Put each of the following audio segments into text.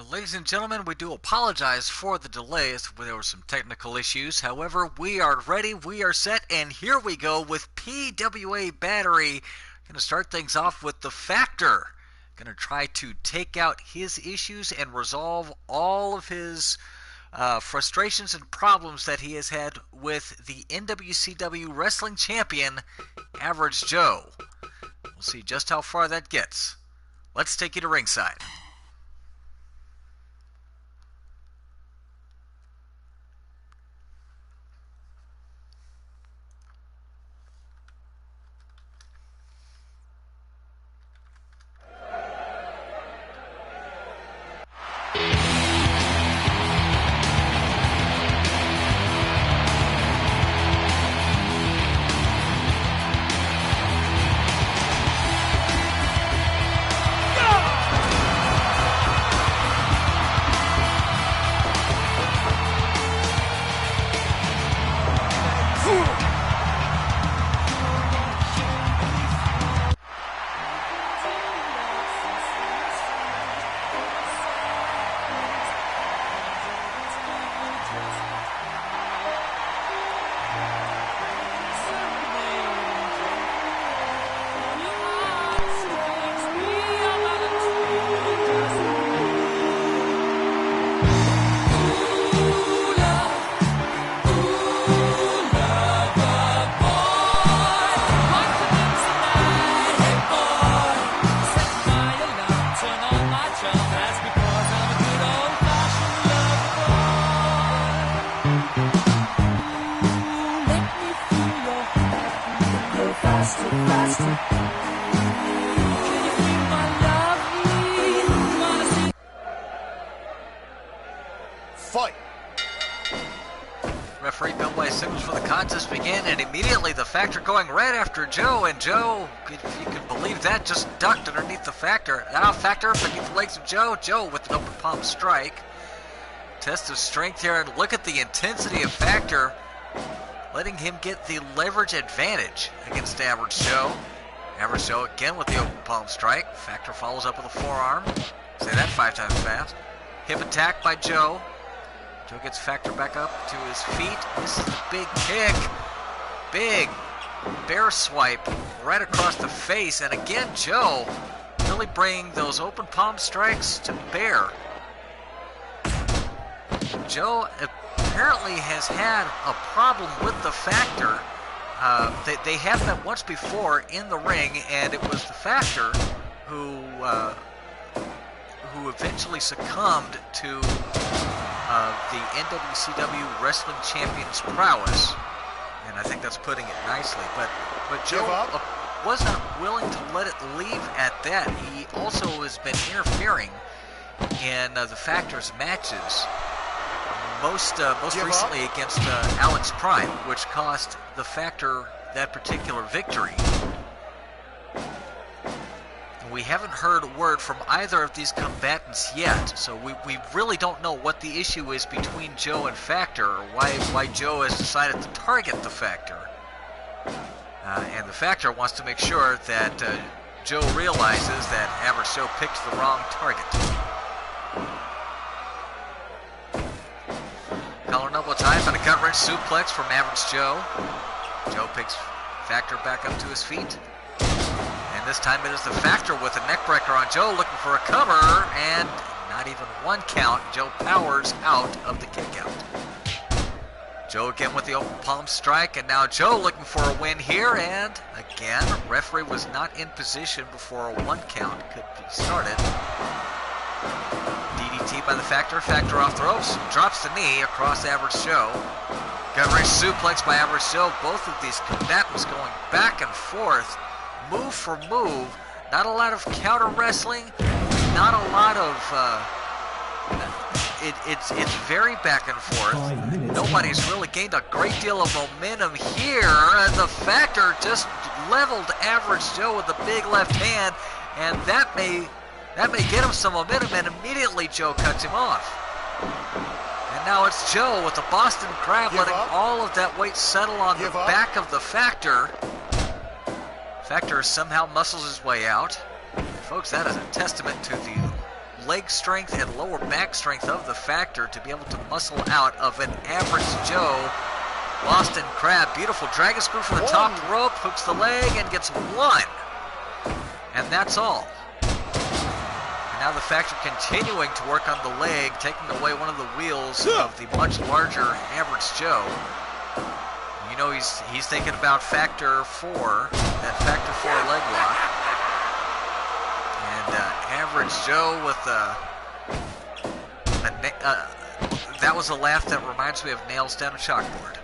Ladies and gentlemen, we do apologize for the delay. There were some technical issues. However, we are ready, we are set, and here we go with PWA Battery. Going to start things off with the Factor. Going to try to take out his issues and resolve all of his frustrations and problems that he has had with the NWCW Wrestling Champion, Average Joe. We'll see just how far that gets. Let's take you to ringside. Fight. Referee PWA signals for the contest begin, and immediately the Factor going right after Joe, and Joe, if you can believe that, just ducked underneath the Factor. Now Factor beneath the legs of Joe. Joe with an open palm strike. Test of strength here, and look at the intensity of Factor, letting him get the leverage advantage against Average Joe. Average Joe again with the open palm strike. Factor follows up with a forearm. Say that 5 times fast. Hip attack by Joe. Joe gets Factor back up to his feet. This is the big kick. Big bear swipe right across the face. And again, Joe really bringing those open palm strikes to bear. Joe apparently has had a problem with the Factor. They have met once before in the ring, and it was the Factor who eventually succumbed to the NWCW Wrestling Champion's prowess, and I think that's putting it nicely. But Joe was not willing to let it leave at that. He also has been interfering in the Factor's matches, most recently against Alex Prime, which cost the Factor that particular victory. We haven't heard a word from either of these combatants yet, so we really don't know what the issue is between Joe and Factor, or why Joe has decided to target the Factor. And the Factor wants to make sure that Joe realizes that Average Joe picked the wrong target. Collar double tie and a gut wrench suplex from Average Joe. Joe picks Factor back up to his feet. And this time it is the Factor with a neckbreaker on Joe, looking for a cover, and not even one count. Joe powers out of the kickout. Joe again with the open palm strike, and now Joe looking for a win here, and again, referee was not in position before a 1 count could be started. DDT by the Factor. Factor off the ropes, drops the knee across Average Joe. Gut wrench suplex by Average Joe. Both of these combatants going back and forth, move for move. Not a lot of counter wrestling, not a lot of it's very back and forth. Nobody's really gained a great deal of momentum here. The Factor just leveled Average Joe with a big left hand, and that may get him some momentum, and immediately Joe cuts him off. And now it's Joe with the Boston Crab, letting all of that weight settle on the back of the Factor. Factor somehow muscles his way out. Folks, that is a testament to the leg strength and lower back strength of the Factor to be able to muscle out of an average Joe. Boston Crab, beautiful dragon screw from the top rope, hooks the leg and gets one. And that's all. And now the Factor continuing to work on the leg, taking away one of the wheels of the much larger average Joe. You know he's thinking about Factor 4, that Factor 4 leg lock. And average Joe with that was a laugh that reminds me of nails down a chalkboard.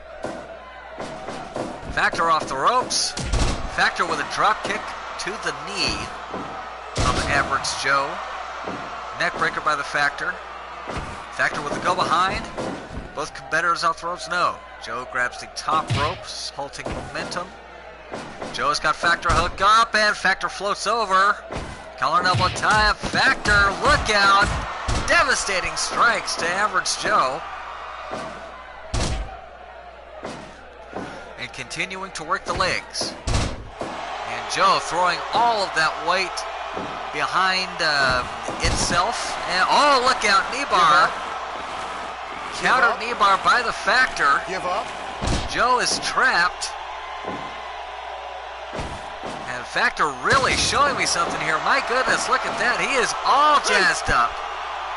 Factor off the ropes. Factor with a drop kick to the knee of average Joe. Neck breaker by the Factor. Factor with a go behind. Both competitors off the ropes? No. Joe grabs the top ropes, halting momentum. Joe's got Factor hooked up, and Factor floats over. Collar and elbow tie up. Factor, look out. Devastating strikes to average Joe. And continuing to work the legs. And Joe throwing all of that weight behind itself. And oh, look out, knee bar. Counter knee bar by the Factor. Give up. Joe is trapped. And Factor really showing me something here. My goodness, look at that. He is all jazzed up.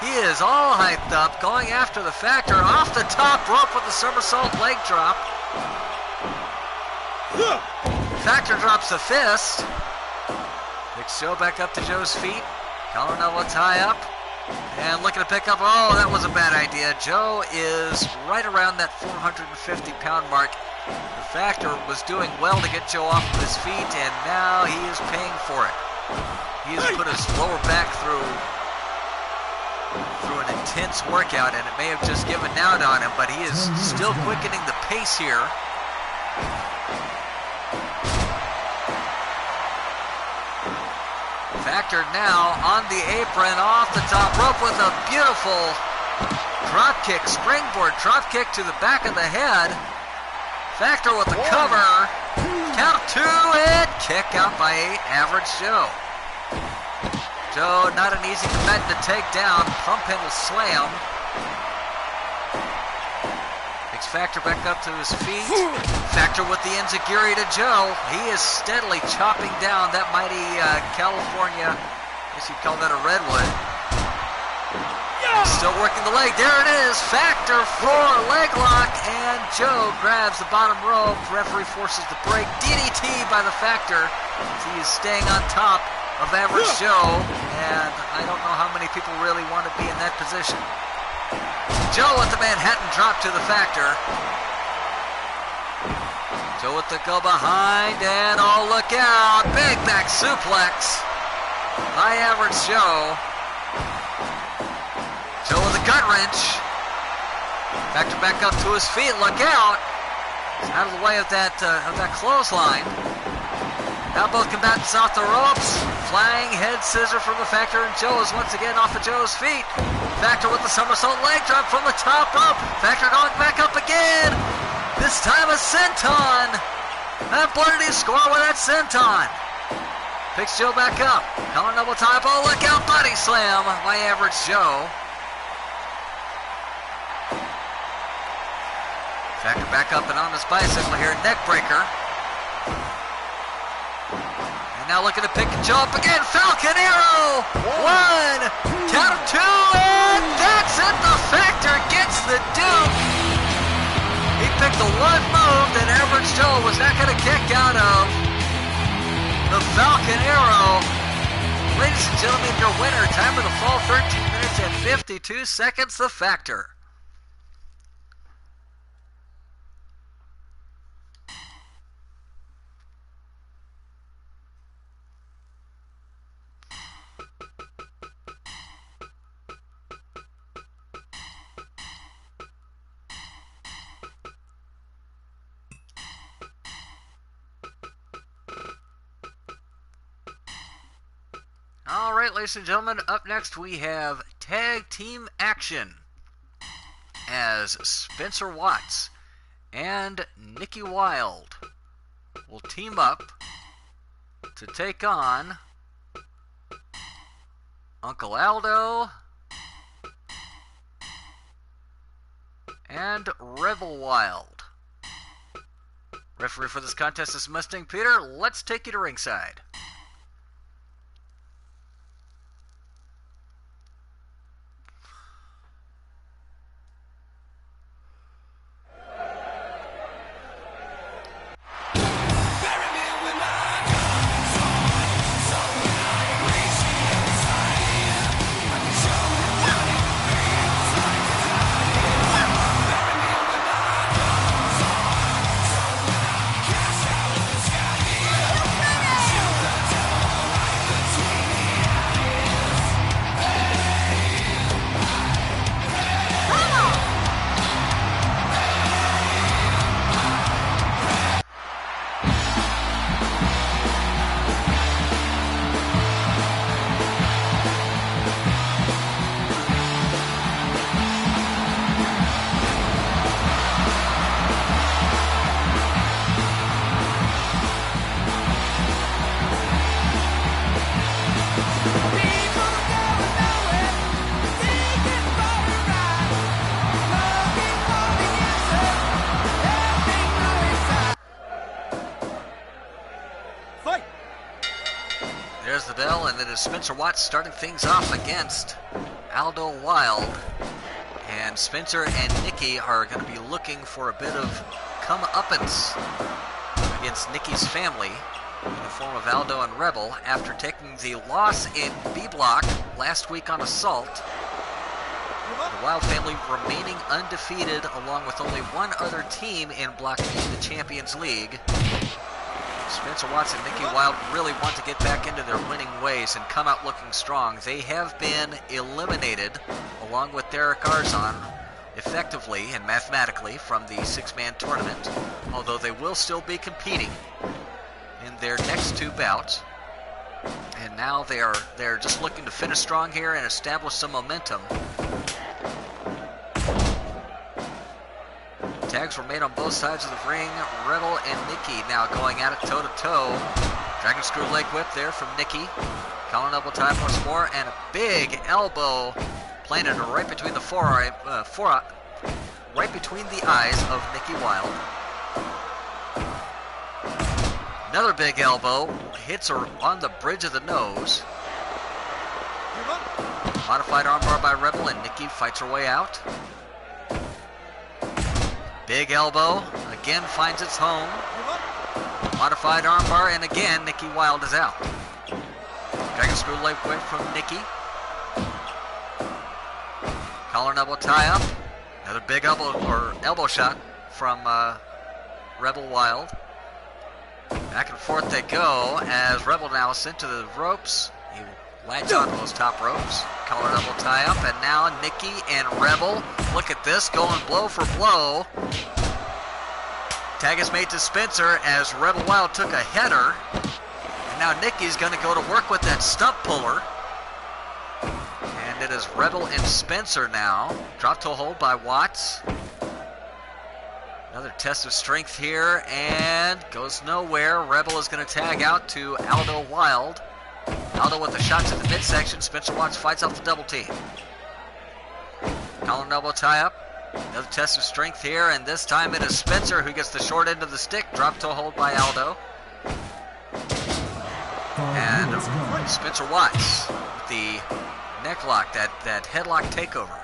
He is all hyped up, going after the Factor off the top rope with the somersault leg drop. Factor drops a fist. Picks Joe back up to Joe's feet. Collar and elbow tie up. And looking to pick up. Oh, that was a bad idea. Joe is right around that 450-pound mark. The Factor was doing well to get Joe off of his feet, and now he is paying for it. He has put his lower back through an intense workout, and it may have just given out on him, but he is still quickening the pace here. Factor now on the apron, off the top rope with a beautiful drop kick, springboard drop kick to the back of the head. Factor with the cover, count two, and kick out by 8, average Joe. Joe, not an easy combatant to take down, pump handle slam. Takes Factor back up to his feet. Factor with the enziguri to Joe. He is steadily chopping down that mighty California, I guess you'd call that a redwood. He's still working the leg. There it is. Factor 4 leg lock, and Joe grabs the bottom rope. Referee forces the break. DDT by the Factor as he is staying on top of average Joe, and I don't know how many people really want to be in that position. Joe with the Manhattan drop to the Factor. Joe with the go behind, and oh, look out. Big back suplex by average Joe. Joe with a gut wrench. Factor back up to his feet. Look out. He's out of the way of that clothesline. Now both combatants off the ropes. Flying head scissor from the Factor, and Joe is once again off of Joe's feet. Factor with the somersault leg drop from the top rope. Factor going back up again. This time a senton. And boy, did he score with that senton. Picks Joe back up. Collar double tie. Oh, look out, body slam by average Joe. Factor back up and on his bicycle here. Neck breaker. And now looking to pick Joe up again. Falcon Arrow. 1, count of 2, and that's it. The Factor gets the Duke. He picked the one move that average Joe was not going to kick out of. The Falcon Arrow. Ladies and gentlemen, your winner. Time of the fall, 13 minutes and 52 seconds. The Factor. All right, ladies and gentlemen, up next we have tag team action as Spencer Watts and Nikki Wilde will team up to take on Uncle Aldo, and Rebel Wild. Referee for this contest is Mustang Peter. Let's take you to ringside. There's the bell, and it is Spencer Watts starting things off against Aldo Wild. And Spencer and Nikki are going to be looking for a bit of comeuppance against Nikki's family in the form of Aldo and Rebel after taking the loss in B Block last week on Assault. The Wild family remaining undefeated along with only one other team in Block B in the Champions League. Spencer Watts and Nikki Wild really want to get back into their winning ways and come out looking strong. They have been eliminated, along with Derek Arzon, effectively and mathematically from the six-man tournament, although they will still be competing in their next two bouts. And now they're just looking to finish strong here and establish some momentum. Tags were made on both sides of the ring. Rebel and Nikki now going at it toe-to-toe. Dragon screw leg whip there from Nikki. Collar elbow tie once more, and a big elbow planted right between the right between the eyes of Nikki Wild. Another big elbow hits her on the bridge of the nose. Modified armbar by Rebel, and Nikki fights her way out. Big elbow, again finds its home. Modified armbar, and again, Nikki Wild is out. Dragon screw leg whip from Nikki. Collar and elbow tie up. Another big elbow shot from Rebel Wild. Back and forth they go as Rebel now is sent to the ropes. He latches onto those top ropes. Collar and elbow tie up, and now Nikki and Rebel, look at this, going blow for blow. Tag is made to Spencer as Rebel Wild took a header. And now Nikki's going to go to work with that stump puller. And it is Rebel and Spencer now. Drop toe hold by Watts. Another test of strength here, and goes nowhere. Rebel is going to tag out to Aldo Wild. Aldo with a shot to the midsection. Spencer Watts fights off the double team. Collar and elbow tie up. Another test of strength here, and this time it is Spencer who gets the short end of the stick. Drop toe hold by Aldo. And Spencer Watts with the neck lock, that headlock takeover.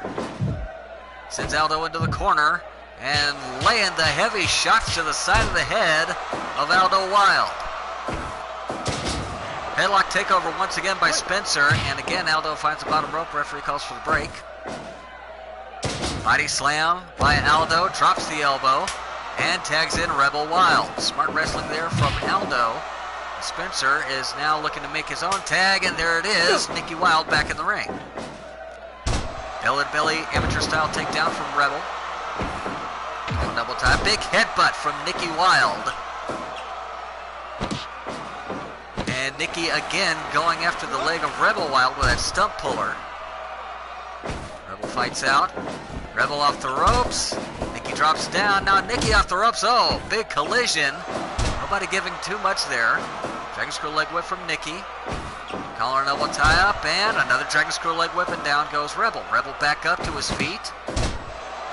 Sends Aldo into the corner and laying the heavy shots to the side of the head of Aldo Wild. Headlock takeover once again by Spencer, and again Aldo finds the bottom rope. Referee calls for the break. Body slam by Aldo, drops the elbow, and tags in Rebel Wild. Smart wrestling there from Aldo. Spencer is now looking to make his own tag, and there it is, Nikki Wild back in the ring. Belly amateur style takedown from Rebel. Double tie, big headbutt from Nikki Wild. And Nikki again going after the leg of Rebel Wild with that stump puller. Rebel fights out. Rebel off the ropes. Nikki drops down. Now Nikki off the ropes. Oh, big collision. Nobody giving too much there. Dragon screw leg whip from Nikki. Collar and elbow tie up, and another dragon screw leg whip, and down goes Rebel. Rebel back up to his feet.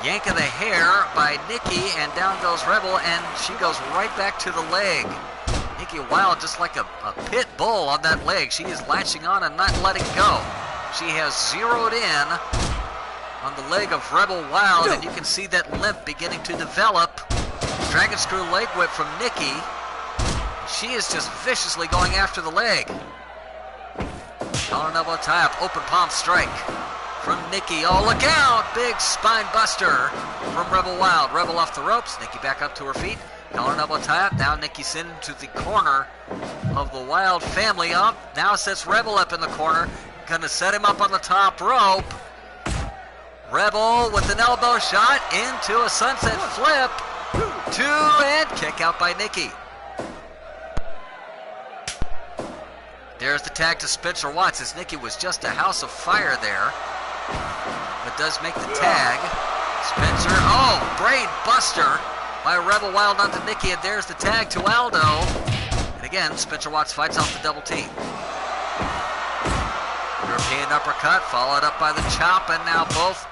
Yank of the hair by Nikki, and down goes Rebel, and she goes right back to the leg. Nikki Wild just like a pit bull on that leg. She is latching on and not letting go. She has zeroed in on the leg of Rebel Wild, and you can see that limp beginning to develop. Dragon screw leg whip from Nikki. She is just viciously going after the leg. Collar and elbow tie up, open palm strike from Nikki. Oh, look out! Big spine buster from Rebel Wild. Rebel off the ropes. Nikki back up to her feet. Collar and elbow tie up. Now Nikki sent into the corner of the Wild family up. Now sets Rebel up in the corner. Gonna set him up on the top rope. Rebel with an elbow shot into a sunset flip. 2 and kick out by Nikki. There's the tag to Spencer Watts, as Nikki was just a house of fire there, but does make the tag. Spencer, oh, brain buster by Rebel Wild onto Nikki, and there's the tag to Aldo. And again, Spencer Watts fights off the double team. European uppercut, followed up by the chop, and now both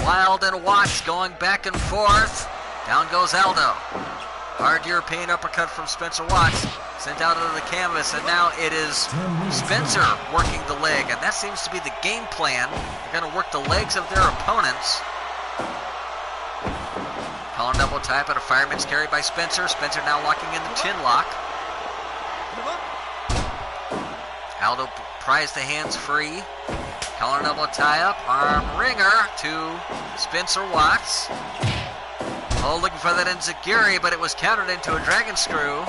Wild and Watts going back and forth. Down goes Aldo. Hard European uppercut from Spencer Watts, sent out onto the canvas, and now it is Spencer working the leg, and that seems to be the game plan. They're going to work the legs of their opponents. Collar and elbow tie up, and a fireman's carry by Spencer. Spencer now locking in the chin lock. Aldo pries the hands free. Collar and elbow tie up, arm wringer to Spencer Watts. Oh, looking for that enziguri, but it was countered into a dragon screw.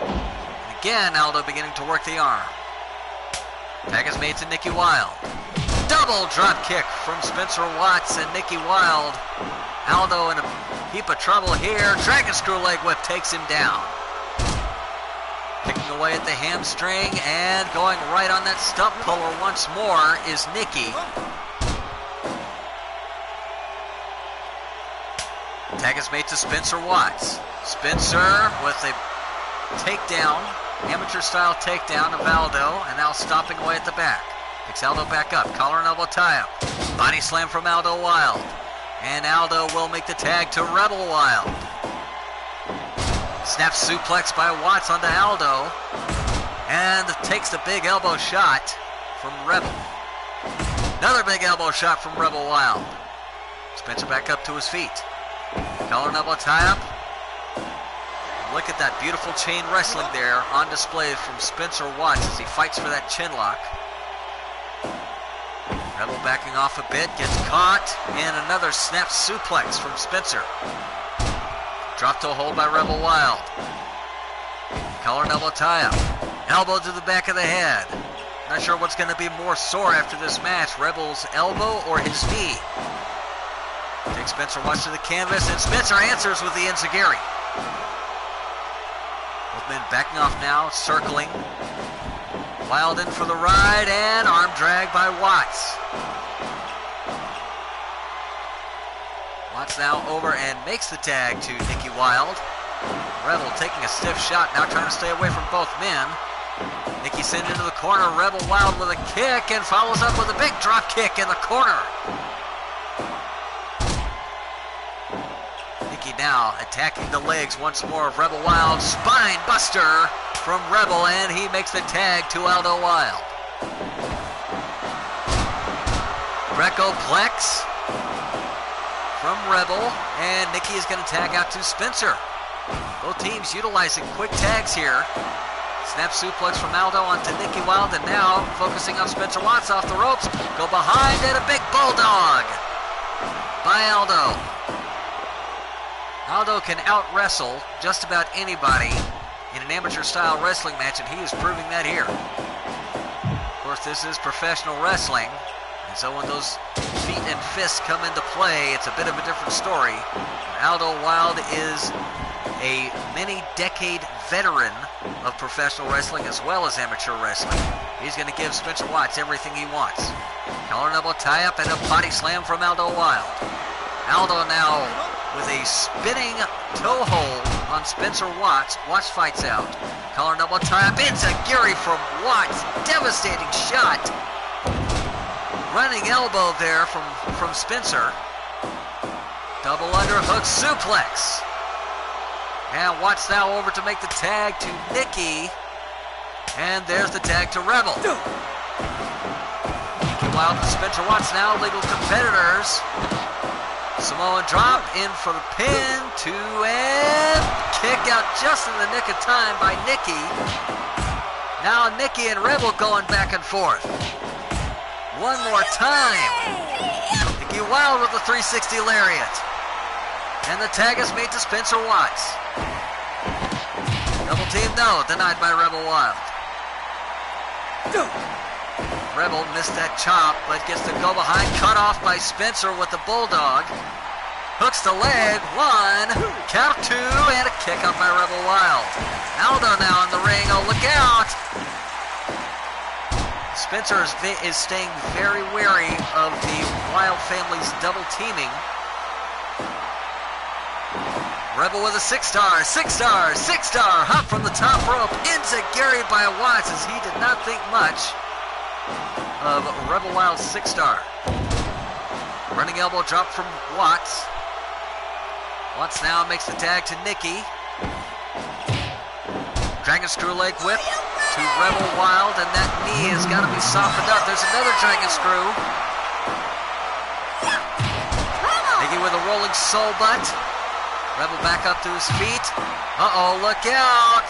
And again, Aldo beginning to work the arm. Tag is made to Nikki Wild. Double drop kick from Spencer Watts and Nikki Wild. Aldo in a heap of trouble here. Dragon screw leg whip takes him down. Kicking away at the hamstring and going right on that stump puller once more is Nikki. Tag is made to Spencer Watts. Spencer with a takedown, amateur-style takedown of Aldo, and now stomping away at the back. Picks Aldo back up. Collar and elbow tie-up. Body slam from Aldo Wild. And Aldo will make the tag to Rebel Wild. Snap suplex by Watts onto Aldo. And takes the big elbow shot from Rebel. Another big elbow shot from Rebel Wild. Spencer back up to his feet. Collar and elbow tie-up. Look at that beautiful chain wrestling there on display from Spencer Watts as he fights for that chin lock. Rebel backing off a bit, gets caught, and another snap suplex from Spencer. Drop toe hold by Rebel Wild. Collar and elbow tie-up. Elbow to the back of the head. Not sure what's going to be more sore after this match, Rebel's elbow or his knee. Takes Spencer Watts to the canvas, and Spencer answers with the enziguri. Both men backing off now, circling. Wild in for the ride, and arm drag by Watts. Watts now over and makes the tag to Nikki Wild. Rebel taking a stiff shot, now trying to stay away from both men. Nikki sent into the corner, Rebel Wild with a kick, and follows up with a big drop kick in the corner. Now attacking the legs once more of Rebel Wild. Spine buster from Rebel, and he makes the tag to Aldo Wild. Greco-plex from Rebel, and Nikki is going to tag out to Spencer. Both teams utilizing quick tags here. Snap suplex from Aldo onto Nikki Wild, and now focusing on Spencer Watts off the ropes. Go behind, and a big bulldog by Aldo. Aldo can out-wrestle just about anybody in an amateur-style wrestling match, and he is proving that here. Of course, this is professional wrestling, and so when those feet and fists come into play, it's a bit of a different story. Aldo Wild is a many-decade veteran of professional wrestling as well as amateur wrestling. He's going to give Spencer Watts everything he wants. Collar and elbow tie-up and a body slam from Aldo Wild. Aldo now with a spinning toe hold on Spencer Watts. Watts fights out. Collar and elbow tie up. Enziguri from Watts. Devastating shot. Running elbow there from Spencer. Double underhook suplex. And Watts now over to make the tag to Nikki. And there's the tag to Rebel. Nikki Wild and Spencer Watts now legal competitors. Samoan drop in for the pin. 2 and kick out just in the nick of time by Nikki. Now Nikki and Rebel going back and forth. One more time. Nikki Wild with the 360 lariat. And the tag is made to Spencer Watts. Double team, no, denied by Rebel Wild. Rebel missed that chop, but gets the go behind, cut off by Spencer with the Bulldog. Hooks the leg, 1, count 2, and a kick out by Rebel Wild. Aldo now in the ring, oh look out! Spencer is staying very wary of the Wild family's double teaming. Rebel with a 6-star, 6-star, 6-star, hop from the top rope. Enziguri by Watts as he did not think much of Rebel Wild's 6-star. Running elbow drop from Watts. Watts now makes the tag to Nikki. Dragon screw leg whip to Rebel Wild, and that knee has got to be softened up. There's another dragon screw. Nikki with a rolling soul butt. Rebel back up to his feet. Uh-oh, look out!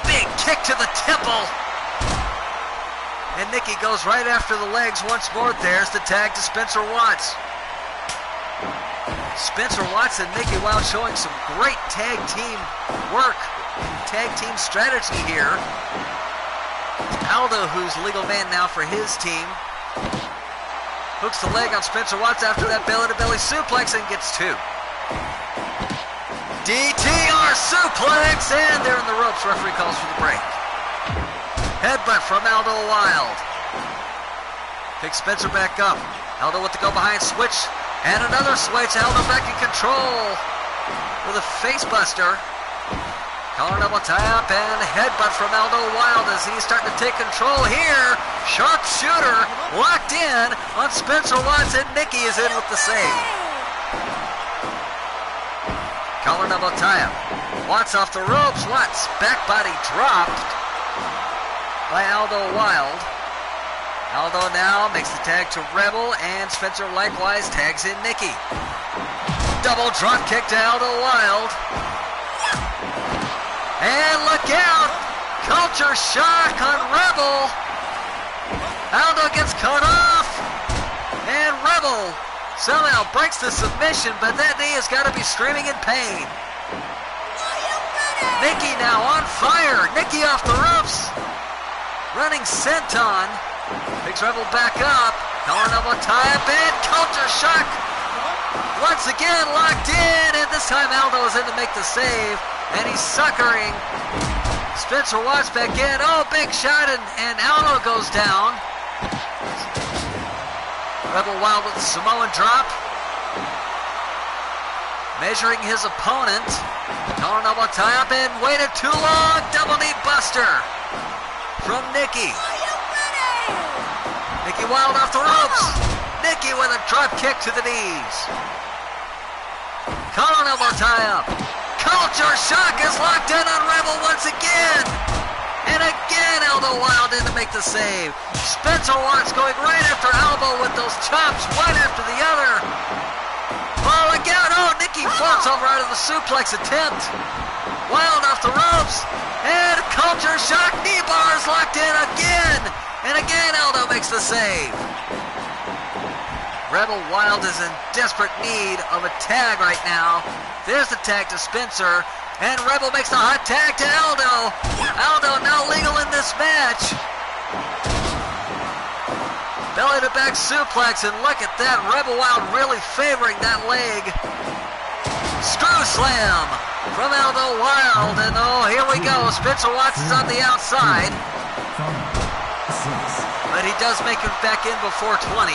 Big kick to the temple! And Nikki goes right after the legs once more. There's the tag to Spencer Watts. Spencer Watts and Nikki Wild showing some great tag team work, tag team strategy here. Aldo, who's legal man now for his team, hooks the leg on Spencer Watts after that belly-to-belly suplex and gets 2. DTR suplex, and they're in the ropes. Referee calls for the break. Headbutt from Aldo Wild. Picks Spencer back up. Aldo with the go behind switch, and another switch. Aldo back in control with a face buster. Collar double tie up and headbutt from Aldo Wild as he's starting to take control here. Sharpshooter locked in on Spencer Watts, and Nikki is in with the save. Collar double tie up. Watts off the ropes. Watts back body dropped by Aldo Wild. Aldo now makes the tag to Rebel, and Spencer likewise tags in Nikki. Double drop kick to Aldo Wild. And look out! Culture shock on Rebel. Aldo gets cut off. And Rebel somehow breaks the submission, but that knee has got to be screaming in pain. Nikki now on fire. Nikki off the ropes. Running senton. Picks Rebel back up. Collar elbow tie up and culture shock. Once again locked in, and this time Aldo is in to make the save. And he's suckering Spencer Watts back in. Oh, big shot, and Aldo goes down. Rebel Wild with the Samoan drop. Measuring his opponent. Collar elbow tie up and waited too long. Double knee buster from Nikki. Nikki Wild off the ropes. Nikki with a drop kick to the knees. Collar elbow tie up. Culture shock is locked in on Rebel once again. And again Aldo Wild in to make the save. Spencer Watts going right after Aldo with those chops, one after the other. Oh, look out. Oh, Nikki floats over out of the suplex attempt. Wild off the ropes. And culture shock, knee bars locked in again. And again Aldo makes the save. Rebel Wild is in desperate need of a tag right now. There's the tag to Spencer. And Rebel makes the hot tag to Aldo. Aldo now legal in this match. Belly to back suplex, and look at that. Rebel Wild really favoring that leg. Screw slam from Aldo Wild. And oh, here we go. Spencer Watts is on the outside. But he does make it back in before 20.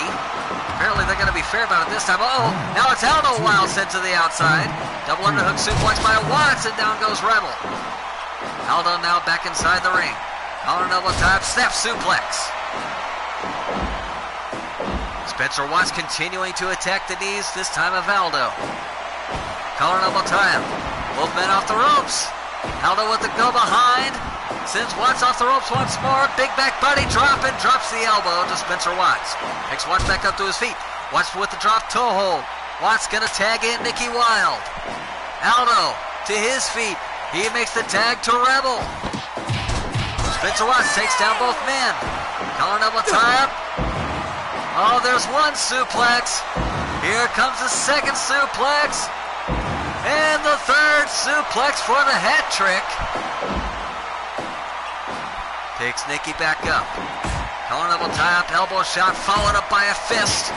Apparently they're going to be fair about it this time. Uh-oh, now it's Aldo Wild sent to the outside. Double underhook suplex by Watts, and down goes Rebel. Aldo now back inside the ring. Collar double time, snap suplex. Spencer Watts continuing to attack the knees, this time of Aldo. Collar double time. Both men off the ropes. Aldo with the go behind. Sends Watts off the ropes once more. Big back body drop and drops the elbow to Spencer Watts. Takes Watts back up to his feet. Watts with the drop toe hold. Watts gonna tag in Nicky Wild. Aldo to his feet. He makes the tag to Rebel. Spencer Watts takes down both men. Collar double tie up. Oh, there's one suplex. Here comes the second suplex. And the third suplex for the hat trick. Takes Nicky back up. Collar double tie up, elbow shot, followed up by a fist.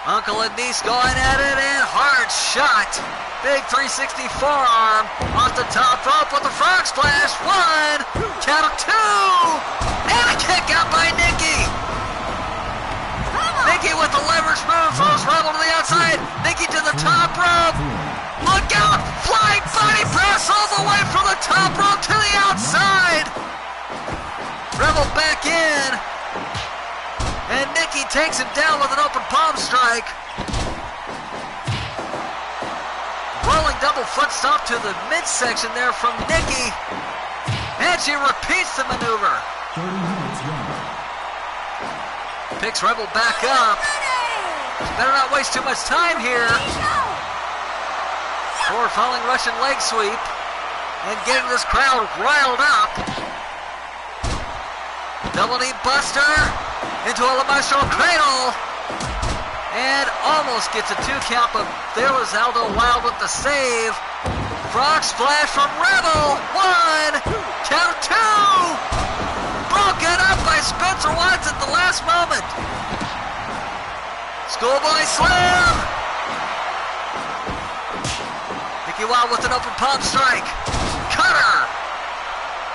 Uncle and niece going at it, and hard shot. Big 360 forearm off the top rope with the frog splash. One, count of two, and a kick out by Nicky. Nicky with the leverage move, throws Rebel to the outside. Nicky to the top rope. Look out, flying body press all the way from the top rope to the outside. Rebel back in. And Nicky takes him down with an open palm strike. Rolling double foot stomp to the midsection there from Nicky. And she repeats the maneuver. Picks Rebel back up. Better not waste too much time here. Forward falling Russian leg sweep. And getting this crowd riled up. Double knee buster. Into a Lamastro cradle. And almost gets a 2 count, but there was Aldo Wild with the save. Frog splash from Rebel. 1, count of 2. Broken up by Spencer Watts at the last moment. Schoolboy slam. Nicky Wild with an open palm strike. Cutter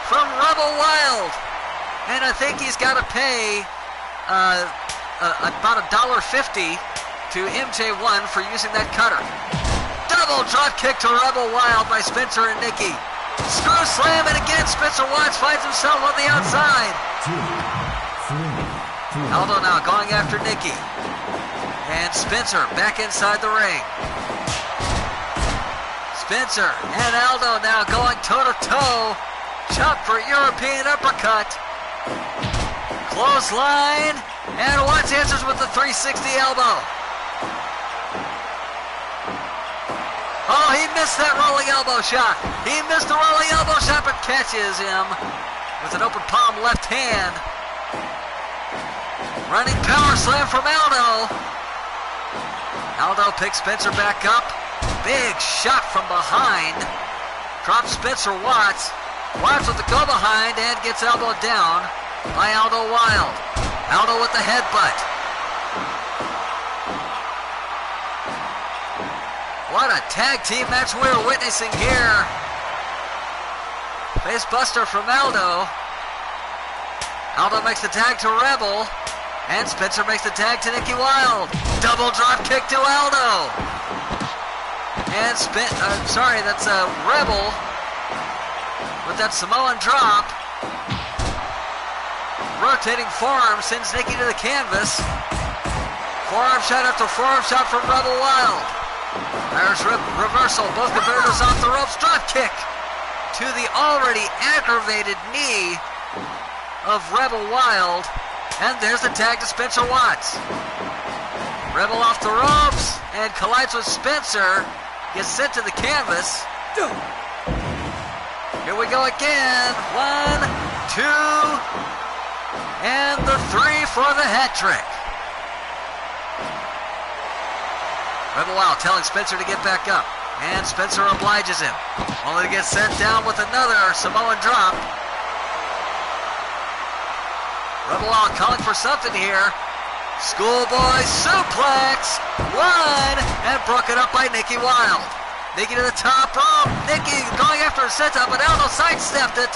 from Rebel Wild. And I think he's got to pay about $1.50 to MJ1 for using that cutter. Double drop kick to Rebel Wild by Spencer and Nicky. Screw slam, and again Spencer Watts finds himself on the outside. Aldo now going after Nicky. And Spencer back inside the ring. Spencer and Aldo now going toe-to-toe. Chop for European uppercut. Clothesline, and Watts answers with the 360 elbow. Oh, he missed that rolling elbow shot. He missed the rolling elbow shot, but catches him with an open palm left hand. Running power slam from Aldo. Aldo picks Spencer back up. Big shot from behind. Drops Spencer Watts. Watts with the go behind and gets elbowed down by Aldo Wild. Aldo with the headbutt. What a tag team match we're witnessing here. Face buster from Aldo. Aldo makes the tag to Rebel. And Spencer makes the tag to Nicky Wild. Double drop kick to Aldo. And that's Rebel with that Samoan drop. Rotating forearm sends Nicky to the canvas. Forearm shot after forearm shot from Rebel Wild. Irish reversal, both competitors off the ropes. Drop kick to the already aggravated knee of Rebel Wild. And there's the tag to Spencer Watts. Rebel off the ropes and collides with Spencer. Gets sent to the canvas. Here we go again. 1, 2... and the 3 for the hat trick. Rebel Wild telling Spencer to get back up. And Spencer obliges him. Only to get sent down with another Samoan drop. Rebel Wild calling for something here. Schoolboy suplex. 1, and broken up by Nicky Wild. Nicky to the top rope. Nicky going after a setup, but Aldo sidestepped it.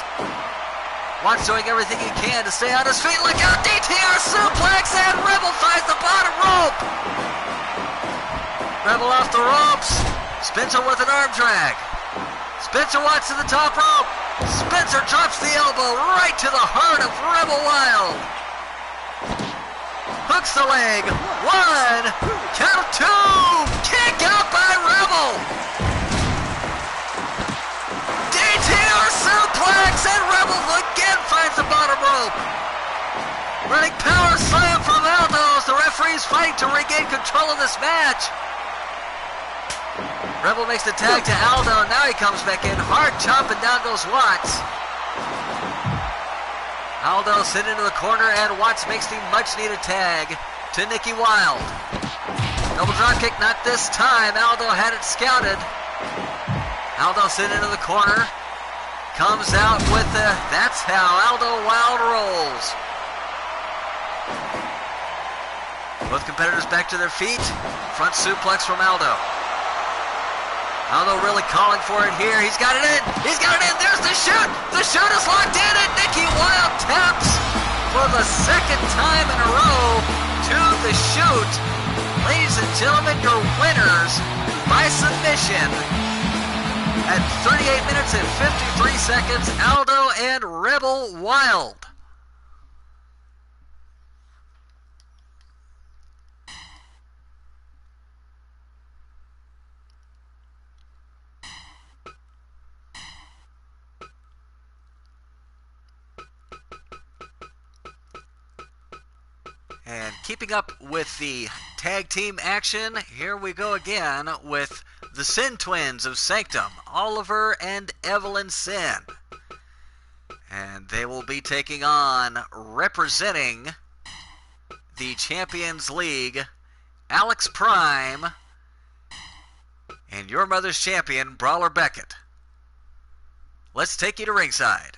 Watts doing everything he can to stay on his feet. Look out, DTR suplex, and Rebel finds the bottom rope. Rebel off the ropes. Spencer with an arm drag. Spencer Watts to the top rope. Spencer drops the elbow right to the heart of Rebel Wild. Hooks the leg. 1, count of 2. Kick out by Rebel. DTR suplex, and Rebel again finds the bottom rope. Running power slam from Aldo as the referee's fighting to regain control of this match. Rebel makes the tag to Aldo. Now he comes back in. Hard chop, and down goes Watts. Aldo sent into the corner, and Watts makes the much-needed tag to Nicky Wild. Double dropkick, not this time. Aldo had it scouted. Aldo sent into the corner. Comes out with the... That's how Aldo Wild rolls. Both competitors back to their feet. Front suplex from Aldo. Aldo really calling for it here. He's got it in. He's got it in. There's the shoot. The shoot is locked in, and Nicky Wild taps for the second time in a row to the shoot. Ladies and gentlemen, your winners by submission at 38 minutes and 53 seconds, Aldo and Rebel Wild. And keeping up with the tag team action, here we go again with the Sin Twins of Sanctum, Oliver and Evelyn Sin. And they will be taking on, representing the Champions League, Alex Prime and your mother's champion, Brawler Beckett. Let's take you to ringside.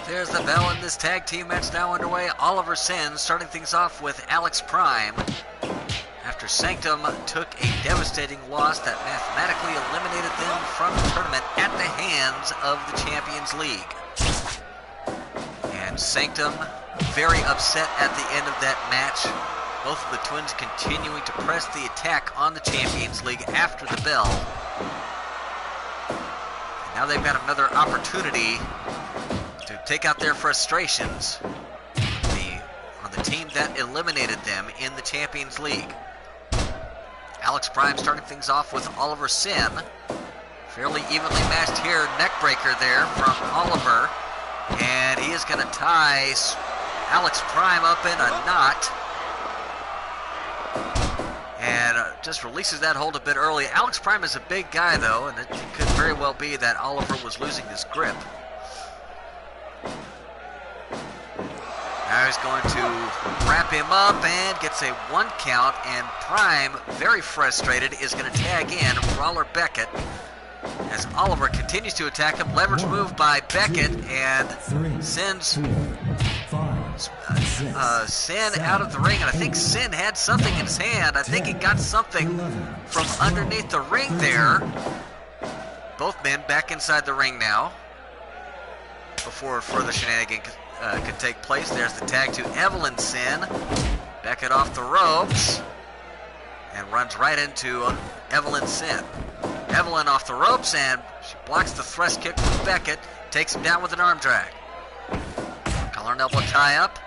There's the bell, and this tag team match now underway. Oliver Sin starting things off with Alex Prime after Sanctum took a devastating loss that mathematically eliminated them from the tournament at the hands of the Champions League. And Sanctum very upset at the end of that match. Both of the twins continuing to press the attack on the Champions League after the bell. And now they've got another opportunity to take out their frustrations on the the team that eliminated them in the Champions League. Alex Prime starting things off with Oliver Sin. Fairly evenly matched here. Neckbreaker there from Oliver. And he is going to tie Alex Prime up in a knot. And just releases that hold a bit early. Alex Prime is a big guy, though, and it could very well be that Oliver was losing his grip. Now he's going to wrap him up and gets a 1 count, and Prime, very frustrated, is going to tag in Brawler Beckett as Oliver continues to attack him. Leverage move by Beckett and sends Sin out of the ring, and I think Sin had something in his hand. I think he got something from underneath the ring there. Both men back inside the ring now before further shenanigans could take place. There's the tag to Evelyn Sin. Beckett off the ropes and runs right into Evelyn Sin. Evelyn off the ropes, and she blocks the thrust kick from Beckett, takes him down with an arm drag. Collar and elbow tie up,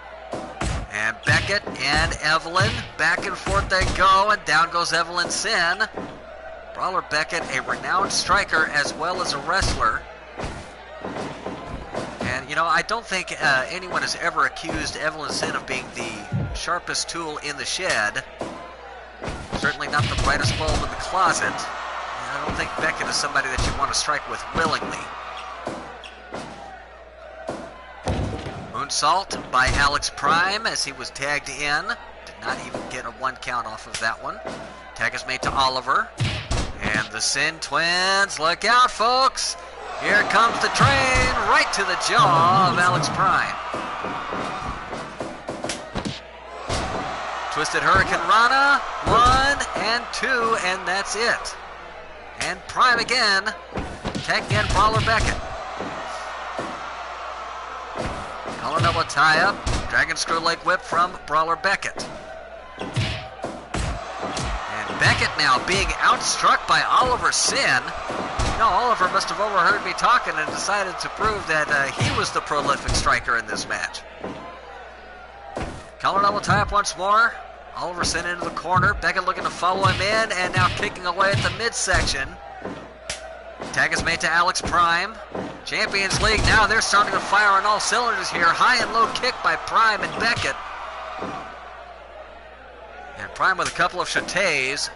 and Beckett and Evelyn, back and forth they go, and down goes Evelyn Sin. Brawler Beckett, a renowned striker as well as a wrestler. And, you know, I don't think anyone has ever accused Evelyn Sin of being the sharpest tool in the shed. Certainly not the brightest bulb in the closet. I don't think Beckett is somebody that you want to strike with willingly. Moonsault by Alex Prime as he was tagged in. Did not even get a 1 count off of that one. Tag is made to Oliver. And the Sin twins, look out folks! Here comes the train right to the jaw of Alex Prime. Twisted Hurricane Rana, 1 and 2, and that's it. And Prime again, tagged in Brawler Beckett. Collar double tie up, Dragon Screw Leg Whip from Brawler Beckett. And Beckett now being outstruck by Oliver Sin. You know, Oliver must have overheard me talking and decided to prove that he was the prolific striker in this match. Collar double tie up once more. Oliver Sin into the corner. Beckett looking to follow him in, and now kicking away at the midsection. Tag is made to Alex Prime. Champions League, now they're starting to fire on all cylinders here. High and low kick by Prime and Beckett. And Prime with a couple of shoes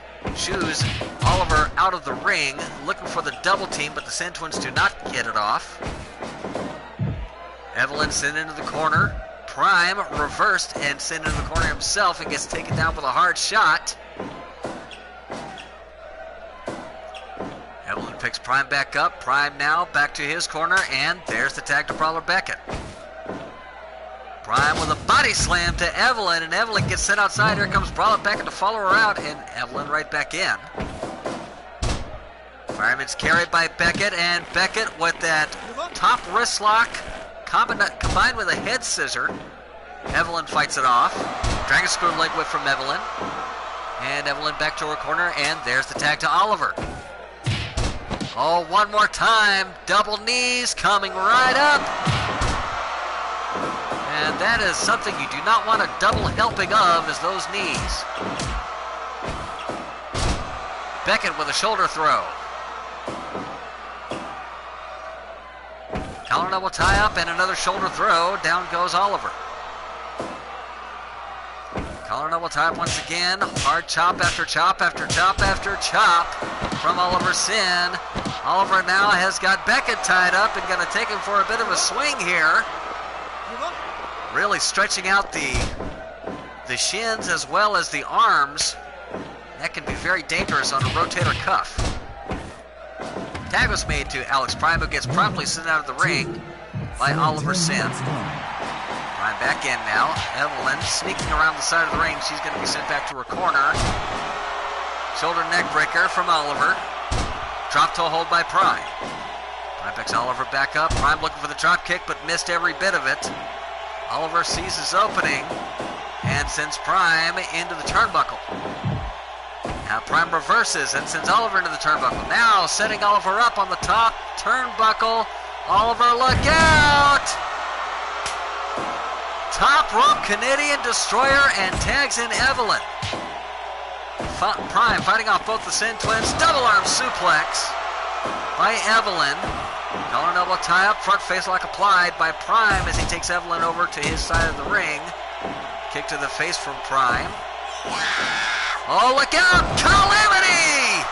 Oliver out of the ring, looking for the double team, but the Sin twins do not get it off. Evelyn Sin into the corner. Prime reversed and sent into the corner himself and gets taken down with a hard shot. Evelyn picks Prime back up. Prime now back to his corner, and there's the tag to Brawler Beckett. Prime with a body slam to Evelyn, and Evelyn gets sent outside. Here comes Brawler Beckett to follow her out, and Evelyn right back in. Fireman's carried by Beckett, and Beckett with that top wrist lock combined with a head scissor. Evelyn fights it off. Dragon Screw Leg Whip from Evelyn. And Evelyn back to her corner, and there's the tag to Oliver. Oh, one more time. Double knees coming right up. And that is something you do not want a double helping of, is those knees. Beckett with a shoulder throw. Collar double tie up and another shoulder throw. Down goes Oliver. Collar double tie up once again. Hard chop after chop after chop after chop from Oliver Sin. Oliver now has got Beckett tied up and going to take him for a bit of a swing here. Really stretching out the shins as well as the arms. That can be very dangerous on a rotator cuff. Tag was made to Alex Prime, who gets promptly sent out of the ring by Oliver Sin. Prime back in now. Evelyn sneaking around the side of the ring. She's going to be sent back to her corner. Shoulder neck breaker from Oliver. Drop toe hold by Prime. Prime picks Oliver back up. Prime looking for the drop kick, but missed every bit of it. Oliver sees his opening and sends Prime into the turnbuckle. Now Prime reverses and sends Oliver into the turnbuckle. Now setting Oliver up on the top turnbuckle. Oliver, look out! top rope Canadian Destroyer and tags in Evelyn. Prime fighting off both the Sin Twins. Double arm suplex by Evelyn. Collar elbow tie up, front face lock applied by Prime as he takes Evelyn over to his side of the ring. Kick to the face from Prime. Oh, look out! Calamity!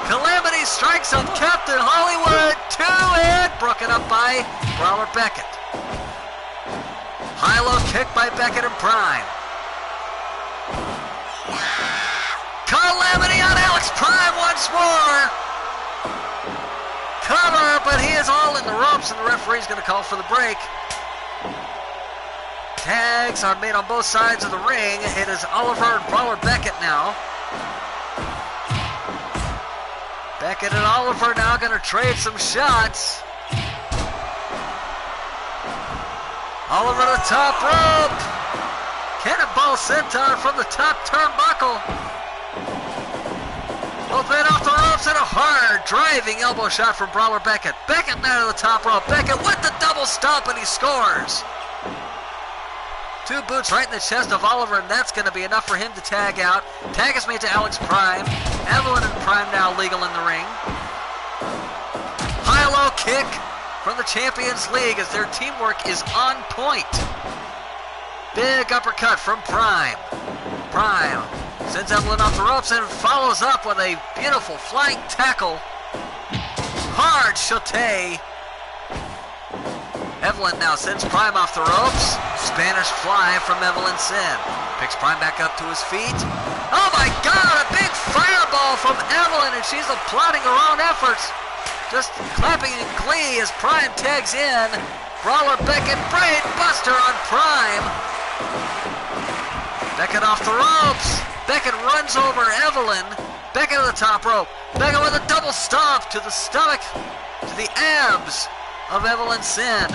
Calamity strikes on Captain Hollywood. 2 and broken up by Brawler Beckett. High-low kick by Beckett and Prime. Calamity on Alex Prime once more. Cover, but he is all in the ropes, and the referee's going to call for the break. Tags are made on both sides of the ring. It is Oliver and Brawler Beckett now. Beckett and Oliver now going to trade some shots. Oliver to the top rope. Cannonball senton from the top turnbuckle. Both men off the ropes and a hard driving elbow shot from Brawler Beckett. Beckett now to the top rope. Beckett with the double stomp, and he scores. 2 boots right in the chest of Oliver, and that's going to be enough for him to tag out. Tag is made to Alex Prime. Evelyn and Prime now legal in the ring. High-low kick from the Champions League as their teamwork is on point. Big uppercut from Prime. Prime sends Evelyn off the ropes and follows up with a beautiful flying tackle. Hard shote. Evelyn now sends Prime off the ropes. Spanish fly from Evelyn Sin. Picks Prime back up to his feet. Oh my God, a big fireball from Evelyn, and she's applauding her own efforts. Just clapping in glee as Prime tags in. Brawler Beckett, brain buster on Prime. Beckett off the ropes. Beckett runs over Evelyn. Beckett to the top rope. Beckett with a double stomp to the stomach, to the abs of Evelyn Sin.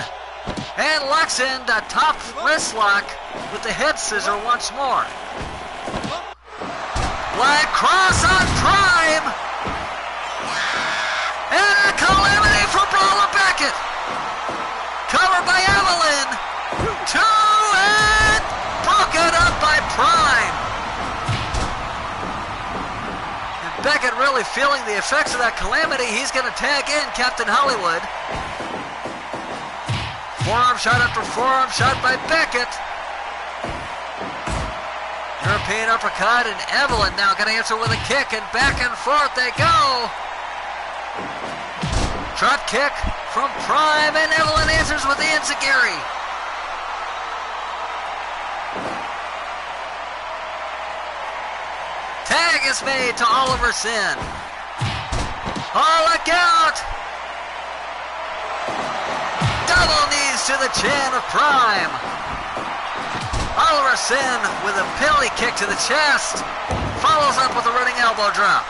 And locks in the top wrist lock with the head scissor once more. Black cross on Prime. And a calamity for Brawler Beckett. Covered by Evelyn. 2 and broken up by Prime. And Beckett really feeling the effects of that calamity. He's going to tag in Captain Hollywood. Forearm shot after forearm shot by Beckett. European uppercut, and Evelyn now going to answer with a kick, and back and forth they go. Drop kick from Prime, and Evelyn answers with the enziguri. Tag is made to Oliver Sin. Oh, look out! Double knees to the chin of Prime. Oliver Sin with a penalty kick to the chest. Follows up with a running elbow drop.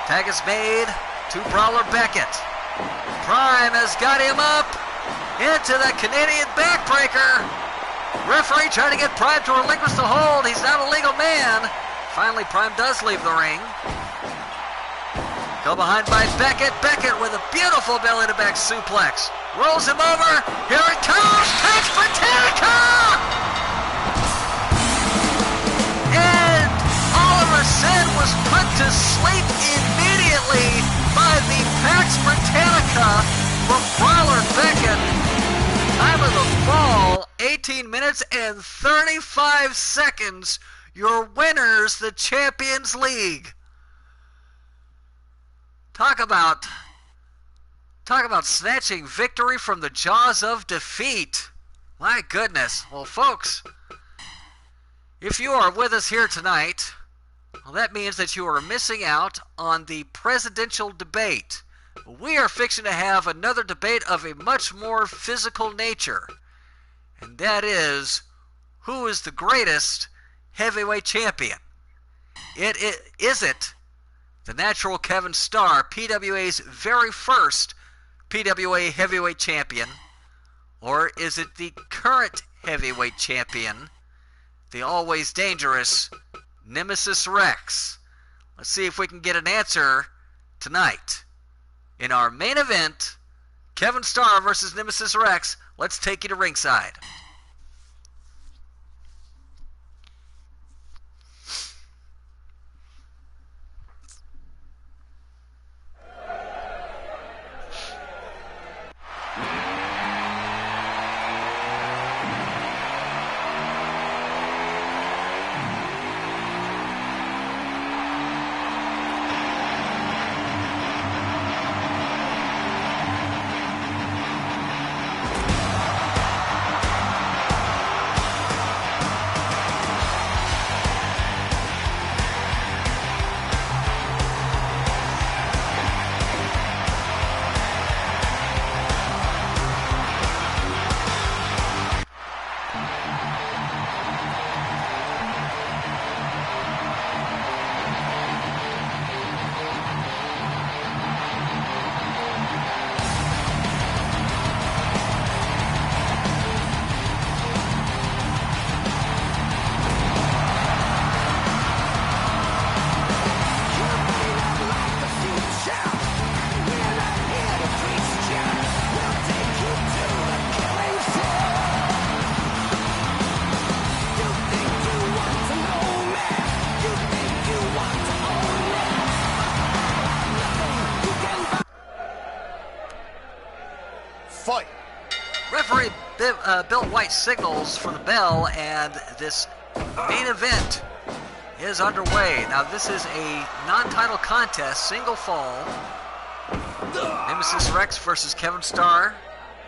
Tag is made to Brawler Beckett. Prime has got him up into the Canadian backbreaker. Referee trying to get Prime to relinquish the hold. He's not a legal man. Finally, Prime does leave the ring. Go behind by Beckett. Beckett with a beautiful belly-to-back suplex. Rolls him over. Here it comes. Pax Britannica! And Oliver Sin was put to sleep immediately by the Pax Britannica from Brawler Beckett. Time of the fall, 18 minutes and 35 seconds. Your winners, the Champions League. Talk about snatching victory from the jaws of defeat. My goodness. Well, folks, if you are with us here tonight, well, that means that you are missing out on the presidential debate. We are fixing to have another debate of a much more physical nature, and that is, who is the greatest heavyweight champion? Is it the natural Kevin Starr, PWA's very first PWA heavyweight champion, or is it the current heavyweight champion, the always dangerous Nemesis Rex? Let's see if we can get an answer tonight in our main event Kevin Starr versus Nemesis Rex. Let's take you to ringside. Fight. Referee Bill White signals for the bell, and this main event is underway. Now, this is a non-title contest, single fall. Nemesis Rex versus Kevin Starr.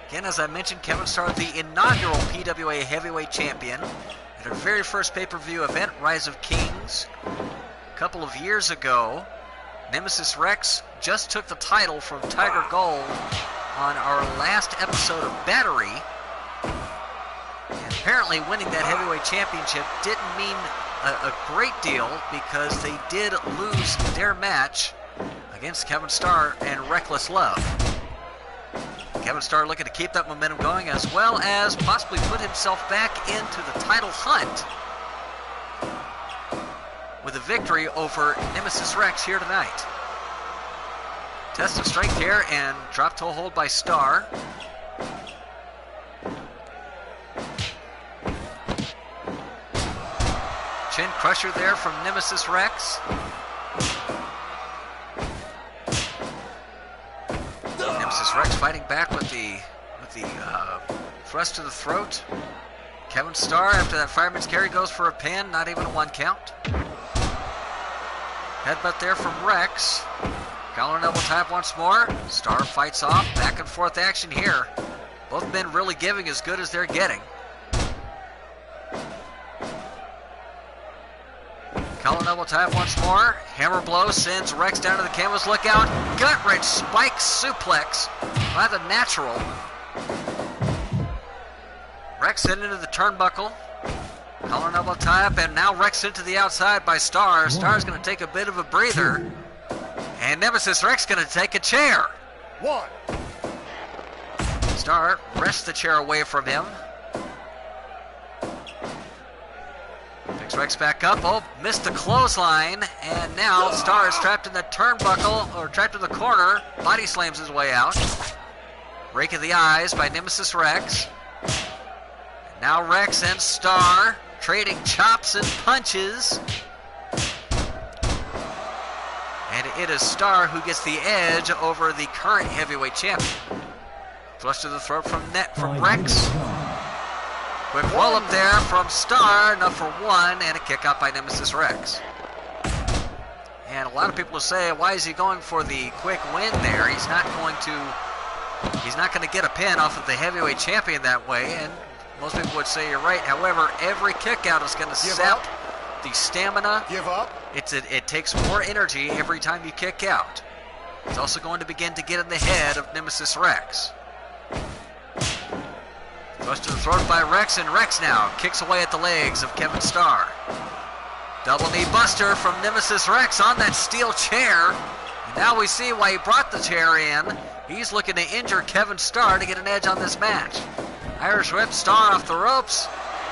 Again, as I mentioned, Kevin Starr, the inaugural PWA Heavyweight Champion at our very first pay-per-view event, Rise of Kings, a couple of years ago. Nemesis Rex just took the title from Tiger Gold on our last episode of Battery. And apparently winning that heavyweight championship didn't mean a great deal, because they did lose their match against Kevin Starr and Reckless Love. Kevin Starr looking to keep that momentum going, as well as possibly put himself back into the title hunt with a victory over Nemesis Rex here tonight. Test of strength here, and drop toe hold by Starr. Chin crusher there from Nemesis Rex. Nemesis Rex fighting back with the thrust to the throat. Kevin Starr, after that fireman's carry, goes for a pin, not even a 1 count. Headbutt there from Rex. Collar and elbow tap once more. Starr fights off. Back and forth action here. Both men really giving as good as they're getting. Collar and elbow tap once more. Hammer blow sends Rex down to the canvas. Look out. Gut-wrench spike suplex by the Natural. Rex heading into the turnbuckle. Collar and elbow tap, and now Rex into the outside by Starr. Starr's going to take a bit of a breather. And Nemesis Rex going to take a chair. 1. Starr wrests the chair away from him. Picks Rex back up. Oh, missed the clothesline. And now Starr is trapped in the turnbuckle, or trapped in the corner. Body slams his way out. Rake of the eyes by Nemesis Rex. And now Rex and Starr trading chops and punches. And it is Starr who gets the edge over the current heavyweight champion. Thrust to the throat from Rex. Quick roll up there from Starr, enough for 1, and a kick out by Nemesis Rex. And a lot of people will say, why is he going for the quick win there? He's not going to get a pin off of the heavyweight champion that way, and most people would say you're right. However, every kick out is going to sap the stamina. Give up. It takes more energy every time you kick out. It's also going to begin to get in the head of Nemesis Rex. Thrust to the throat by Rex, and Rex now kicks away at the legs of Kevin Starr. Double knee buster from Nemesis Rex on that steel chair. And now we see why he brought the chair in. He's looking to injure Kevin Starr to get an edge on this match. Irish whip, Starr off the ropes.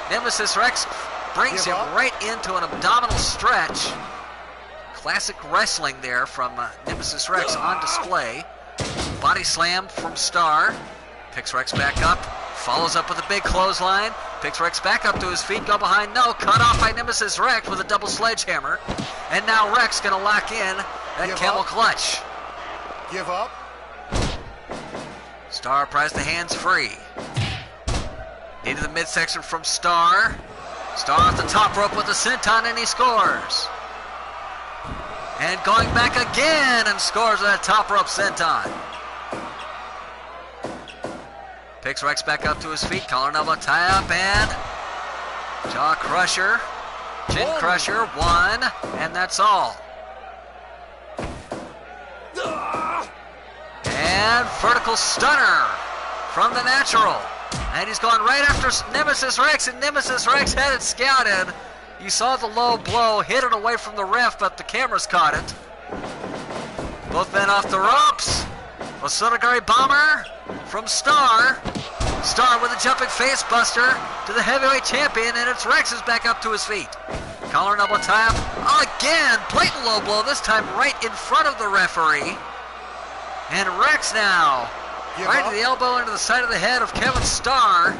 Nemesis Rex brings him right into an abdominal stretch. Classic wrestling there from Nemesis Rex on display. body slam from Star. Picks Rex back up. Follows up with a big clothesline. Picks Rex back up to his feet. Go behind. No. Cut off by Nemesis Rex with a double sledgehammer. And now Rex going to lock in that camel clutch. Give up. Star pries the hands free. Into the midsection from Star. Star off the top rope with a senton, and he scores. And going back again and scores with that top rope senton. Picks Rex back up to his feet. Collar and elbow tie up and jaw crusher. Chin crusher. One. And that's all. And vertical stunner from the natural. And he's going right after Nemesis Rex, and Nemesis Rex had it scouted. You saw the low blow, hit it away from the ref, but the cameras caught it. Both men off the ropes. Osotogari bomber from Star. Star with a jumping face buster to the heavyweight champion, and it's Rex is back up to his feet. Collar and elbow tie up. Again, blatant low blow, this time right in front of the referee. And Rex now, right to the elbow into the side of the head of Kevin Starr.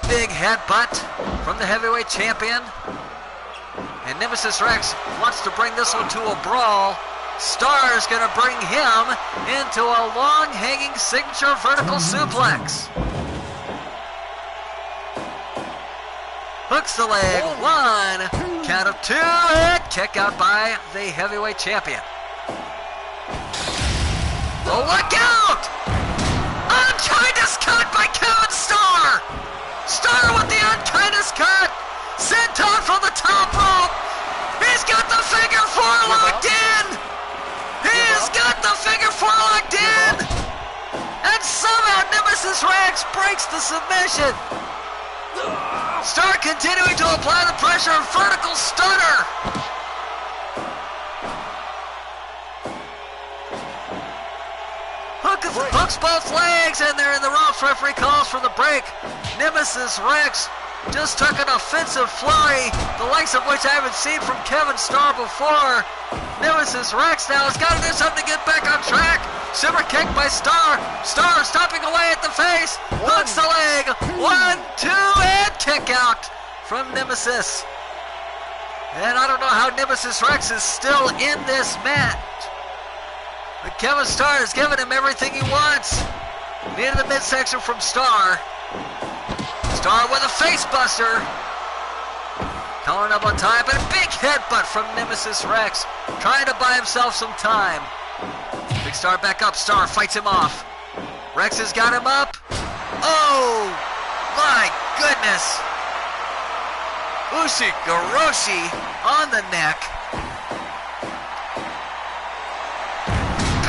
Big headbutt from the heavyweight champion. And Nemesis Rex wants to bring this one to a brawl. Starr is going to bring him into a long hanging signature vertical suplex. Hooks the leg. One. Count of two. And kick out by the heavyweight champion. Oh, look out! Unkindness cut by Kevin Starr! Starr with the unkindness cut! Senton from the top rope! He's got the figure four locked in! He's got the figure four locked in! And somehow Nemesis Rex breaks the submission! Starr continuing to apply the pressure, vertical stunner! Hooks both legs, and they're in the ropes. Referee calls for the break. Nemesis Rex just took an offensive flurry, the likes of which I haven't seen from Kevin Starr before. Nemesis Rex now has got to do something to get back on track. Super kick by Starr. Starr stomping away at the face. Hooks the leg. 1, 2, and kick out from Nemesis. And I don't know how Nemesis Rex is still in this match. But Kevin Starr has given him everything he wants. Into the midsection from Starr. Starr with a face buster. Collar and elbow tie, but a big headbutt from Nemesis Rex. Trying to buy himself some time. Big Starr back up. Starr fights him off. Rex has got him up. Oh, my goodness. Ushigoroshi on the neck.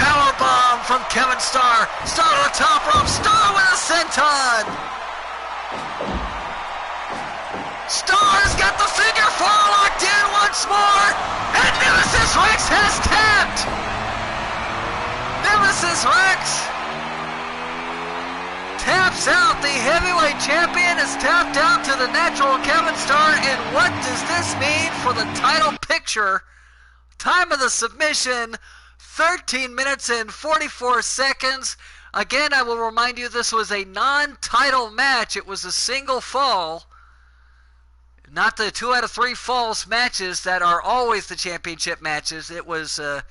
Powerbomb from Kevin Starr. Starr on the top rope. Starr with a senton. Starr's got the figure four locked in once more. And Nemesis Rex has tapped. Nemesis Rex taps out. The heavyweight champion is tapped out to the natural Kevin Starr. And what does this mean for the title picture? Time of the submission, 13 minutes and 44 seconds. Again, I will remind you this was a non-title match. It was a single fall. Not the 2 out of 3 falls matches that are always the championship matches. It was, and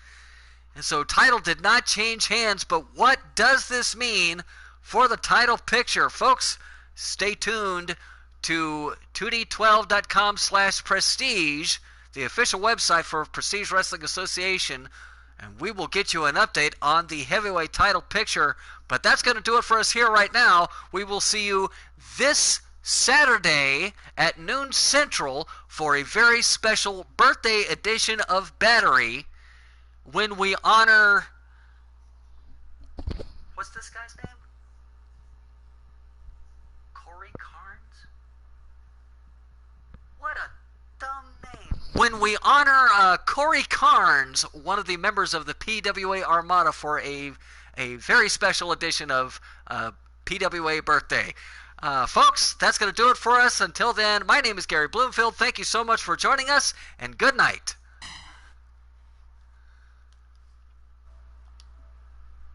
so title did not change hands. But what does this mean for the title picture? Folks, stay tuned to 2d12.com/prestige, the official website for Prestige Wrestling Association, and we will get you an update on the heavyweight title picture. But that's going to do it for us here right now. We will see you this Saturday at noon Central for a very special birthday edition of Battery when we honor... What's this guy's name? Corey Carnes? What a dumb name. When we honor Corey Carnes, one of the members of the PWA Armada, for a very special edition of PWA Birthday. Folks, that's going to do it for us. Until then, my name is Gary Bloomfield. Thank you so much for joining us, and good night.